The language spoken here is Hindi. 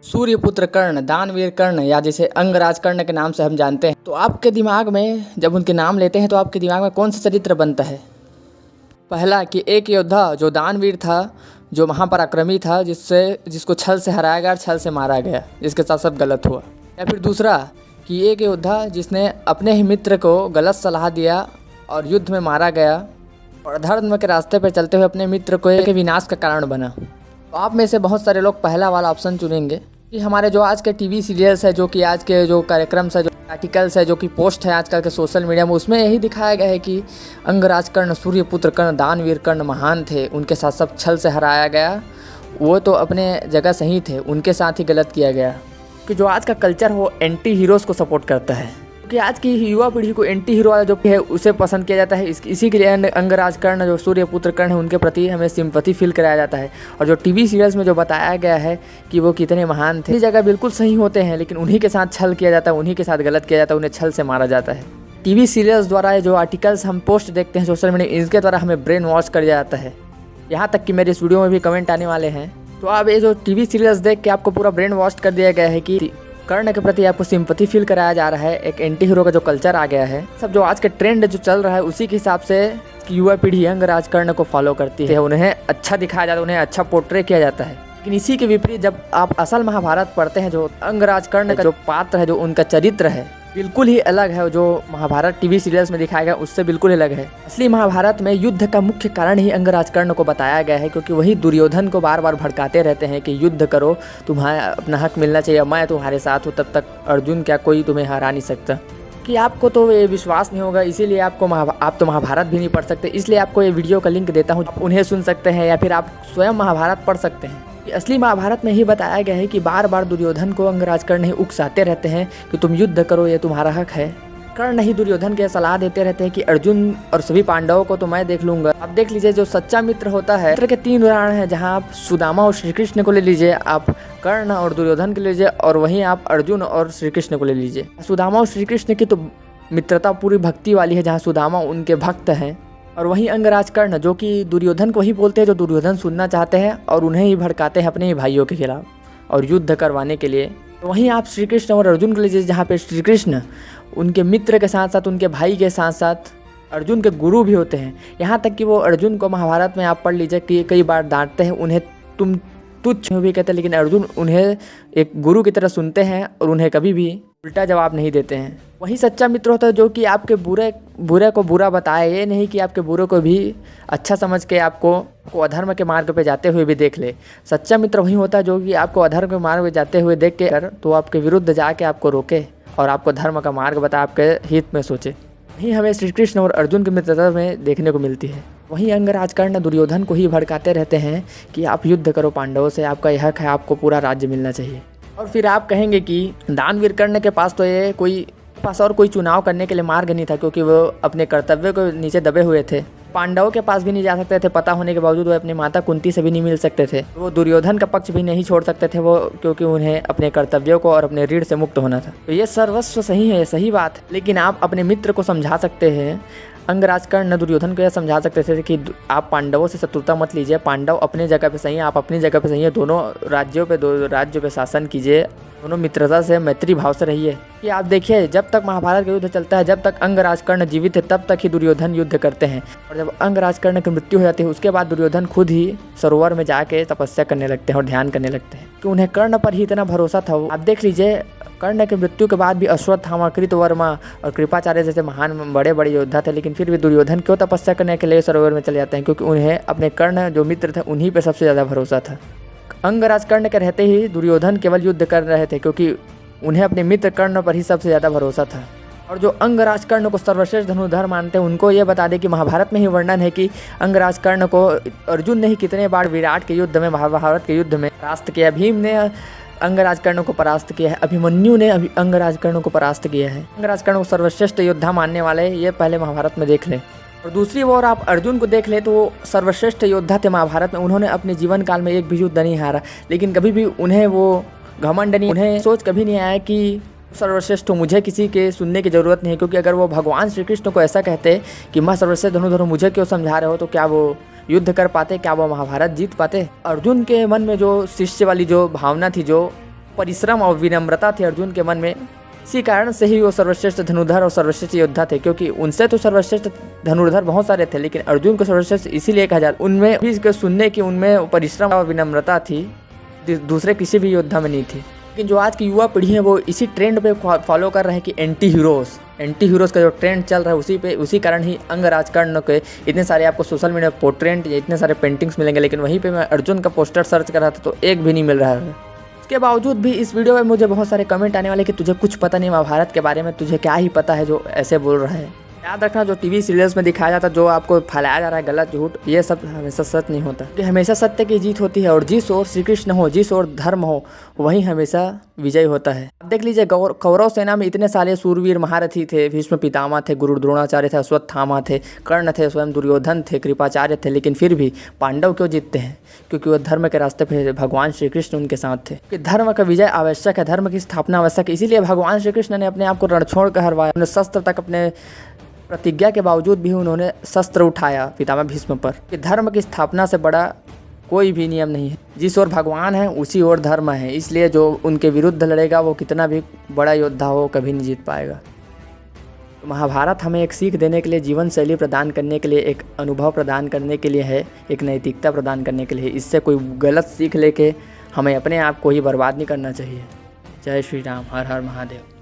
सूर्यपुत्र कर्ण, दानवीर कर्ण या जिसे अंगराज कर्ण के नाम से हम जानते हैं, तो आपके दिमाग में जब उनके नाम लेते हैं तो आपके दिमाग में कौन सा चरित्र बनता है? पहला कि एक योद्धा जो दानवीर था, जो महापराक्रमी था, जिसको छल से हराया गया और छल से मारा गया, जिसके साथ सब गलत हुआ। या फिर दूसरा कि एक योद्धा जिसने अपने ही मित्र को गलत सलाह दिया और युद्ध में मारा गया और अधर्म के रास्ते पर चलते हुए अपने मित्र को एक विनाश का कारण बना। तो आप में से बहुत सारे लोग पहला वाला ऑप्शन चुनेंगे कि हमारे जो आज के टीवी सीरियल्स है, जो कि आज के जो कार्यक्रम है, जो आर्टिकल्स है, जो कि पोस्ट है आजकल के सोशल मीडिया में, उसमें यही दिखाया गया है कि अंगराज कर्ण, सूर्यपुत्र कर्ण, दानवीर कर्ण महान थे, उनके साथ सब छल से हराया गया। वो तो अपने जगह सही थे, उनके साथ ही गलत किया गया। कि जो आज का कल्चर हो एंटी हीरोज़ को सपोर्ट करता है, क्योंकि आज की युवा पीढ़ी को एंटी हीरो वाला जो है उसे पसंद किया जाता है। इसी के लिए अंगराज कर्ण, जो सूर्यपुत्र कर्ण है, उनके प्रति हमें सिंपैथी फील कराया जाता है। और जो टीवी सीरियल्स में जो बताया गया है कि वो कितने महान थे, इस जगह बिल्कुल सही होते हैं, लेकिन उन्हीं के साथ छल किया जाता है, उन्हीं के साथ गलत किया जाता है, उन्हें छल से मारा जाता है। टीवी सीरियल्स द्वारा जो आर्टिकल्स हम पोस्ट देखते हैं सोशल मीडिया, इसके द्वारा हमें ब्रेन वॉश कर दिया जाता है। यहाँ तक कि मेरे इस वीडियो में भी कमेंट आने वाले हैं। तो अब ये जो टीवी सीरियल्स देख के आपको पूरा ब्रेन वॉश कर दिया गया है कि कर्ण के प्रति आपको सिंपैथी फील कराया जा रहा है। एक एंटी हीरो का जो कल्चर आ गया है, सब जो आज के ट्रेंड जो चल रहा है, उसी के हिसाब से युवा पीढ़ी अंगराज कर्ण को फॉलो करती है। उन्हें अच्छा दिखाया जाता है, उन्हें अच्छा पोर्ट्रे किया जाता है। लेकिन इसी के विपरीत जब आप असल महाभारत पढ़ते हैं, जो अंगराज कर्ण का जो पात्र है, जो उनका चरित्र है, बिल्कुल ही अलग है। जो महाभारत टीवी सीरियल्स में दिखाया गया उससे बिल्कुल अलग है। असली महाभारत में युद्ध का मुख्य कारण ही अंगराज कर्ण को बताया गया है, क्योंकि वही दुर्योधन को बार बार भड़काते रहते हैं कि युद्ध करो, तुम्हें अपना हक मिलना चाहिए, मैं तुम्हारे साथ हूँ, तब तक अर्जुन क्या कोई तुम्हें हरा नहीं सकता। कि आपको तो ये विश्वास नहीं होगा, इसीलिए आप तो महाभारत भी नहीं पढ़ सकते, इसलिए आपको ये वीडियो का लिंक देता हूँ, आप उन्हें सुन सकते हैं या फिर आप स्वयं महाभारत पढ़ सकते हैं। असली महाभारत में ही बताया गया है कि बार बार दुर्योधन को अंगराज कर्ण ही उकसाते रहते हैं कि तुम युद्ध करो, ये तुम्हारा हक है। कर्ण ही दुर्योधन के सलाह देते रहते हैं कि अर्जुन और सभी पांडवों को तो मैं देख लूंगा। आप देख लीजिए, जो सच्चा मित्र होता है, मित्र के 3 उदाहरण हैं, जहां आप सुदामा और श्री कृष्ण को ले लीजिए, आप कर्ण और दुर्योधन को ले लीजिए, और वहीं आप अर्जुन और श्री कृष्ण को ले लीजिए। सुदामा और श्री कृष्ण की तो मित्रता पूरी भक्ति वाली है, जहाँ सुदामा उनके भक्त हैं, और वहीं अंगराज कर्ण जो कि दुर्योधन को ही बोलते हैं जो दुर्योधन सुनना चाहते हैं, और उन्हें ही भड़काते हैं अपने ही भाइयों के खिलाफ और युद्ध करवाने के लिए। तो वहीं आप श्री कृष्ण और अर्जुन को लीजिए, जहाँ पे श्री कृष्ण उनके मित्र के साथ साथ, उनके भाई के साथ साथ अर्जुन के गुरु भी होते हैं। यहाँ तक कि वो अर्जुन को महाभारत में आप पढ़ लीजिए कि कई बार डांटते हैं, उन्हें तुम तुच्छ भी कहते हैं, लेकिन अर्जुन उन्हें एक गुरु की तरह सुनते हैं और उन्हें कभी भी उल्टा जवाब नहीं देते हैं। वही सच्चा मित्र होता है जो कि आपके बुरे को बुरा बताए, ये नहीं कि आपके बुरे को भी अच्छा समझ के आपको अधर्म के मार्ग पे जाते हुए भी देख ले। सच्चा मित्र वही होता है जो कि आपको अधर्म के मार्ग पे जाते हुए देख के तो आपके विरुद्ध जाके आपको रोके और आपको धर्म का मार्ग बता, आपके हित में सोचे। वही हमें श्री कृष्ण और अर्जुन की मित्रता में देखने को मिलती है। वहीं अंगराज कर्ण दुर्योधन को ही भड़काते रहते हैं कि आप युद्ध करो पांडवों से, आपका यह हक है, आपको पूरा राज्य मिलना चाहिए। और फिर आप कहेंगे कि दानवीर कर्ण के पास तो ये और कोई चुनाव करने के लिए मार्ग नहीं था, क्योंकि वो अपने कर्तव्य को नीचे दबे हुए थे। पांडवों के पास भी नहीं जा सकते थे, पता होने के बावजूद वो अपनी माता कुंती से भी नहीं मिल सकते थे। वो दुर्योधन का पक्ष भी नहीं छोड़ सकते थे, वो क्योंकि उन्हें अपने कर्तव्यों को और अपने ऋण से मुक्त होना था। तो ये सर्वस्व सही है, सही बात है, लेकिन आप अपने मित्र को समझा सकते हैं। अंगराज कर्ण दुर्योधन को यह समझा सकते थे कि आप पांडवों से शत्रुता मत लीजिए, पांडव अपने जगह पे सही है, आप अपनी जगह पे सही है, दोनों राज्यों पे शासन कीजिए, दोनों मित्रता से, मैत्री भाव से रहिए। कि आप देखिए, जब तक महाभारत का युद्ध चलता है, जब तक अंगराज कर्ण जीवित है, तब तक ही दुर्योधन युद्ध करते हैं, और जब अंगराज कर्ण की मृत्यु हो जाती है, उसके बाद दुर्योधन खुद ही सरोवर में जाके तपस्या करने लगते हैं और ध्यान करने लगते हैं कि उन्हें कर्ण पर ही इतना भरोसा था। आप देख लीजिए, कर्ण की मृत्यु के बाद भी अश्वत्थामा, कृतवर्मा और कृपाचार्य जैसे महान बड़े बड़े योद्धा थे, लेकिन फिर भी दुर्योधन क्यों तपस्या करने के लिए सरोवर में चले जाते हैं? क्योंकि उन्हें अपने कर्ण जो मित्र थे उन्हीं पे सबसे ज़्यादा भरोसा था। अंगराज कर्ण के रहते ही दुर्योधन केवल युद्ध कर रहे थे, क्योंकि उन्हें अपने मित्र कर्ण पर ही सबसे ज़्यादा भरोसा था। और जो अंगराज कर्ण को सर्वश्रेष्ठ धनुर्धर मानते हैं, उनको ये बता दें कि महाभारत में ही वर्णन है कि अंगराज कर्ण को अर्जुन ने ही कितने बार विराट के युद्ध में, महाभारत के युद्ध में परास्त किया। भीम ने अंगराज कर्ण को परास्त किया है, अभिमन्यु ने अंगराज कर्ण को परास्त किया है। अंगराज कर्ण को सर्वश्रेष्ठ योद्धा मानने वाले ये पहले महाभारत में देख लें। और दूसरी ओर आप अर्जुन को देख ले तो वो सर्वश्रेष्ठ योद्धा थे महाभारत में। उन्होंने अपने जीवन काल में एक भी युद्ध नहीं हारा, लेकिन कभी भी उन्हें वो घमंड नहीं, उन्हें सोच कभी नहीं आया कि सर्वश्रेष्ठ हो, मुझे किसी के सुनने की ज़रूरत नहीं है। क्योंकि अगर वो भगवान श्री कृष्ण को ऐसा कहते कि मैं सर्वश्रेष्ठ धनुर्धर हूँ, मुझे क्यों समझा रहे हो, तो क्या वो युद्ध कर पाते, क्या वो महाभारत जीत पाते? अर्जुन के मन में जो शिष्य वाली जो भावना थी, जो परिश्रम और विनम्रता थी अर्जुन के मन में, इसी कारण से ही वो सर्वश्रेष्ठ धनुर्धर और सर्वश्रेष्ठ योद्धा थे। क्योंकि उनसे तो सर्वश्रेष्ठ धनुर्धर बहुत सारे थे, लेकिन अर्जुन को सर्वश्रेष्ठ इसीलिए कहा जाता, उनमें भी इसको सुनने की उनमें परिश्रम और विनम्रता थी, दूसरे किसी भी योद्धा में नहीं थी। लेकिन जो आज की युवा पीढ़ी है वो इसी ट्रेंड पे फॉलो कर रहे हैं कि एंटी हीरोज़ का जो ट्रेंड चल रहा है उसी कारण ही अंगराज कर्ण के इतने सारे आपको सोशल मीडिया पोर्ट्रेट या इतने सारे पेंटिंग्स मिलेंगे। लेकिन वहीं पे मैं अर्जुन का पोस्टर सर्च कर रहा था तो एक भी नहीं मिल रहा है। उसके बावजूद भी इस वीडियो में मुझे बहुत सारे कमेंट आने वाले कि तुझे कुछ पता नहीं महाभारत के बारे में, तुझे क्या ही पता है जो ऐसे बोल रहा है। याद रखना, जो टीवी सीरियल्स में दिखाया जाता है, जो आपको फैलाया जा रहा है गलत झूठ, ये सब हमेशा सच नहीं होता। कि हमेशा सत्य की जीत होती है और जिस ओर श्री कृष्ण हो, जिस ओर धर्म हो, वहीं हमेशा विजय होता है। आप देख लीजिए, कौरव सेना में इतने सारे सूरवीर महारथी थे, भीष्म पितामह थे, गुरु द्रोणाचार्य थे, अश्वत्थामा थे, कर्ण थे, स्वयं दुर्योधन थे, कृपाचार्य थे, लेकिन फिर भी पांडव क्यों जीतते हैं? क्योंकि वो धर्म के रास्ते पे भगवान श्री कृष्ण उनके साथ थे। कि धर्म का विजय आवश्यक है, धर्म की स्थापना आवश्यक है, इसीलिए भगवान श्री कृष्ण ने अपने आप को रणछोड़ कर हरवाया। उन्होंने शस्त्र तक, अपने प्रतिज्ञा के बावजूद भी उन्होंने शस्त्र उठाया पितामह भीष्म पर। कि धर्म की स्थापना से बड़ा कोई भी नियम नहीं है। जिस ओर भगवान है उसी ओर धर्म है, इसलिए जो उनके विरुद्ध लड़ेगा वो कितना भी बड़ा योद्धा हो कभी नहीं जीत पाएगा। तो महाभारत हमें एक सीख देने के लिए, जीवन शैली प्रदान करने के लिए, एक अनुभव प्रदान करने के लिए है, एक नैतिकता प्रदान करने के लिए। इससे कोई गलत सीख लेके हमें अपने आप को ही बर्बाद नहीं करना चाहिए। जय श्री राम, हर हर महादेव।